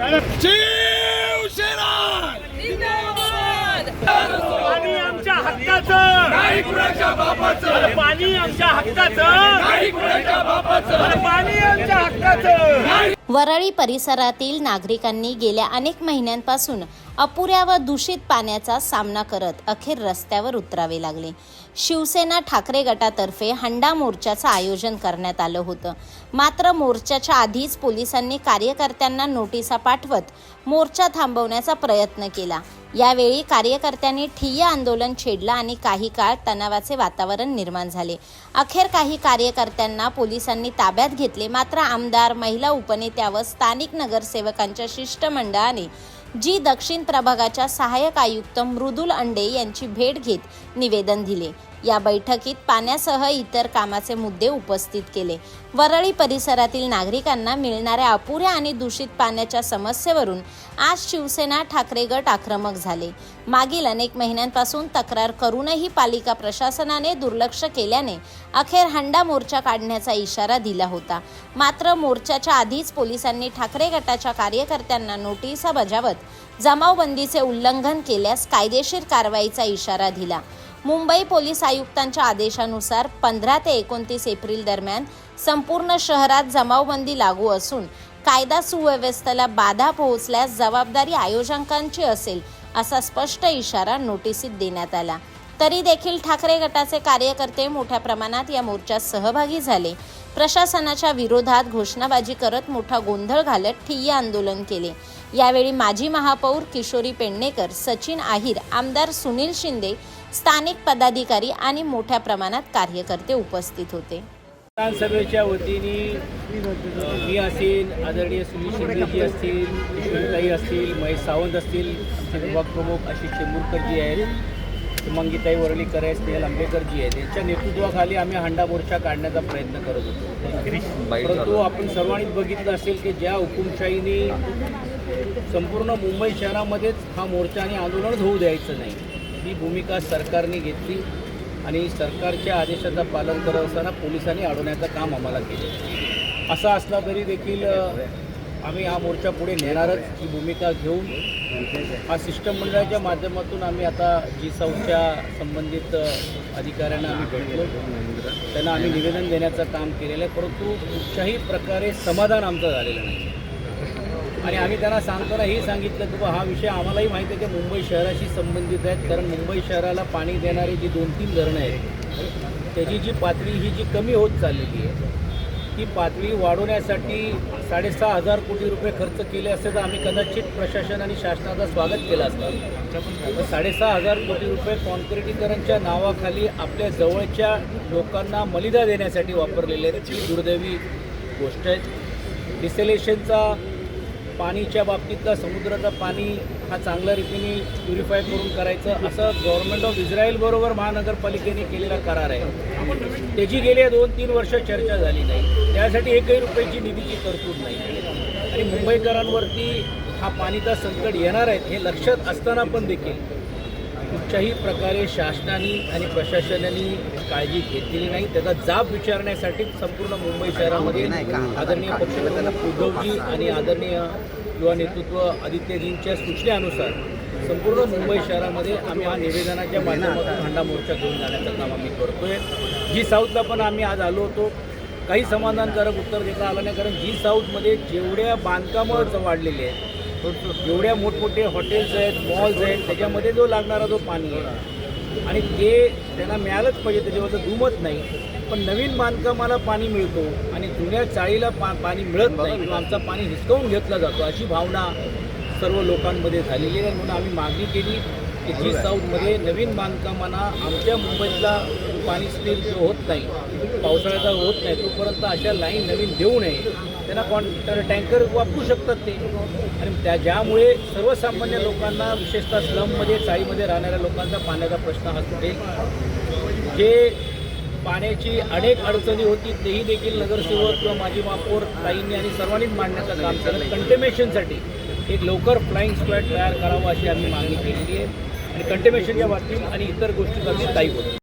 शिवसेना जिंदाबाद। पाणी आमच्या हक्काचं, नाही कुणाच्या बापाचं, पाणी आमच्या हक्काचं, नाही कुणाच्या बापाचं, पाणी आमच्या हक्काचं। वरळी परिसरातील नागरिकांनी गेल्या अनेक महिन्यांपासून अपुऱ्या व दूषित पाण्याचा सामना करत अखेर रस्त्यावर उतरावे लागले। शिवसेना ठाकरे गटातर्फे हंडा मोर्चाचं आयोजन करण्यात आलं होतं। मात्र मोर्चाच्या आधीच पोलिसांनी कार्यकर्त्यांना नोटिसा पाठवत मोर्चा थांबवण्याचा प्रयत्न केला। यावेळी कार्यकर्त्यांनी ठिय्या आंदोलन छेडलं आणि काही काळ तणावाचे वातावरण निर्माण झाले। अखेर काही कार्यकर्त्यांना पोलिसांनी ताब्यात घेतले। मात्र आमदार, महिला उपनेत्या व स्थानिक नगरसेवकांच्या शिष्टमंडळाने जी दक्षिण प्रभागाच्या सहाय्यक आयुक्त मृदुल अंडे यांची भेट घेत निवेदन दिले। या बैठकीत पाण्यासह इतर कामाचे मुद्दे उपस्थित केले। वरळी परिसरातील नागरिकांना मिळणाऱ्या अपुऱ्या आणि दूषित पाण्याच्या समस्येवरून आज शिवसेना ठाकरे गट आक्रमक झाले। मागील अनेक महिन्यांपासून तक्रार करूनही पालिका प्रशासनाने दुर्लक्ष केल्याने अखेर हंडा मोर्चा काढण्याचा इशारा दिला होता। मात्र मोर्चाच्या आधीच पोलिसांनी ठाकरे गटाच्या कार्यकर्त्यांना नोटिसा बजावत जमावबंदीचे उल्लंघन केल्यास कायदेशीर कारवाईचा इशारा दिला। मुंबई पोलीस आयुक्तांच्या आदेशानुसार 15 ते 29 एप्रिल दरम्यान संपूर्ण शहरात जमावबंदी लागू असून कायदा सुव्यवस्थेला बाधा पोहोचल्यास जबाबदारी आयोजकांची असेल असा स्पष्ट इशारा नोटिसीत देण्यात आला। तरी देखील ठाकरे गटाचे कार्यकर्ते मोठ्या प्रमाणात या मोर्चात सहभागी झाले। प्रशासनाच्या विरोधात घोषणाबाजी करत मोठा गोंधळ घालत ठिय्या आंदोलन केले। यावेळी माजी महापौर किशोरी पेडणेकर, सचिन आहिर, आमदार सुनील शिंदे, स्थानिक पदाधिकारी आणि मोठ्या प्रमाणात कार्यकर्ते उपस्थित होते। विधानसभेच्या वतीने मी असेल, आदरणीय सुनील शिंदेजी असतील, किशोरीताई असतील, महेश सावंत असतील, आमचे विभाग प्रमुख आशिष चेंबूरकरजी आहेत, मंगीताई वरळीकर आहेत, स्नेहल आंबेकरजी आहेत, यांच्या नेतृत्वाखाली आम्ही हंडा मोर्चा काढण्याचा प्रयत्न करत होतो। परंतु आपण सर्वांनीच बघितलं असेल की ज्या हुकुमशाहीने संपूर्ण मुंबई शहरामध्येच हा मोर्चा आणि आंदोलन होऊ द्यायचं नाही, ही भूमिका सरकारने घेतली आणि सरकारच्या आदेशाचं पालन करत असताना पोलिसांनी अडवण्याचं काम आम्हाला केलं। असं असला तरी देखील आम्ही हा मोर्चा पुढे नेणारच ही भूमिका घेऊन हा शिष्टमंडळाच्या माध्यमातून आम्ही आता G-Southच्या संबंधित अधिकाऱ्यांना आम्ही भेटलो, त्यांना आम्ही निवेदन देण्याचं काम केलेलं आहे। परंतु कुठच्याही प्रकारे समाधान आमचं झालेलं नाही आणि आम्ही त्यांना सांगताना हे सांगितलं की हा विषय आम्हालाही माहिती आहे की मुंबई शहराशी संबंधित आहेत, कारण मुंबई शहराला पाणी देणारी जी 2-3 धरणं आहेत त्याची जी पातळी ही जी कमी होत चाललेली आहे, ती पातळी वाढवण्यासाठी 6,500 कोटी रुपये खर्च केले असते तर आम्ही कदाचित प्रशासन आणि शासनाचं स्वागत केलं असतं। 6,500 कोटी रुपये कॉन्क्रिटीकरणच्या नावाखाली आपल्या जवळच्या लोकांना मलिदा देण्यासाठी वापरलेले आहेत, ही दुर्दैवी गोष्ट आहे। डिसेलेशनचा पाणीच्या बाबतीतला समुद्राचं पाणी हा चांगल्या रीतीने प्युरिफाय करून करायचं असं गव्हर्नमेंट ऑफ इस्रायलबरोबर महानगरपालिकेने केलेला करार आहे, त्याची गेल्या 2-3 वर्ष चर्चा झाली नाही, त्यासाठी एकही रुपयाची निधीची तरतूद नाही आणि मुंबईकरांवरती हा पाणीचा संकट येणार आहे हे लक्षात असताना पण देखील कुठच्याही प्रकारे शासनाने आणि प्रशासनाने काळजी घेतलेली नाही। त्याचा जाब विचारण्यासाठी संपूर्ण मुंबई शहरामध्ये आदरणीय पक्षप्रमुख उद्धवजी आणि आदरणीय युवा नेतृत्व आदित्यजींच्या सूचनेनुसार संपूर्ण मुंबई शहरामध्ये आम्ही हा निवेदनाच्या माध्यमातून हंडा मोर्चा घेऊन जाण्याचं काम आम्ही करतोय। G-Southला पण आम्ही आज आलो होतो, काही समाधानकारक उत्तर देता आलं नाही, कारण G-Southमध्ये जेवढ्या बांधकामं वाढलेली आहेत, एवढ्या मोठमोठे हॉटेल्स आहेत, मॉल्स आहेत, त्याच्यामध्ये जो लागणारा जो पाणी आहे आणि ते त्यांना मिळालंच पाहिजे, त्याच्याबद्दल दुमत नाही, पण नवीन बांधकामाला पाणी मिळतो आणि जुन्या चाळीला पाणी मिळत नाही किंवा आमचं पाणी हिसकावून घेतलं जातो अशी भावना सर्व लोकांमध्ये झालेली आहे। म्हणून आम्ही मागणी केली की G-Southमध्ये नवीन बांधकामांना आमच्या मुंबईतला पाणी स्थिर जो होत नाही, पावसाळ्याचा होत नाही, तोपर्यंत अशा लाईन नवीन देऊ नये, त्यांना टँकर वापरू शकतात ते आणि ज्यामुळे सर्वसामान्य लोकांना विशेषतः स्लममध्ये चाळीमध्ये राहणाऱ्या लोकांचा पाण्याचा प्रश्न हा सुटेल। जे पाण्याची अनेक अडचणी होती तेही देखील नगरसेवक किंवा माजी महापौर ताईंनी आणि सर्वांनीच मांडण्याचं काम केलं। कंटेमेशनसाठी एक लवकर फ्लाईंग स्क्वॅड तयार करावा अशी आम्ही मागणी केलेली आहे आणि कंटेमेशनच्या बाबतीत आणि इतर गोष्टींसाठी ताई होती।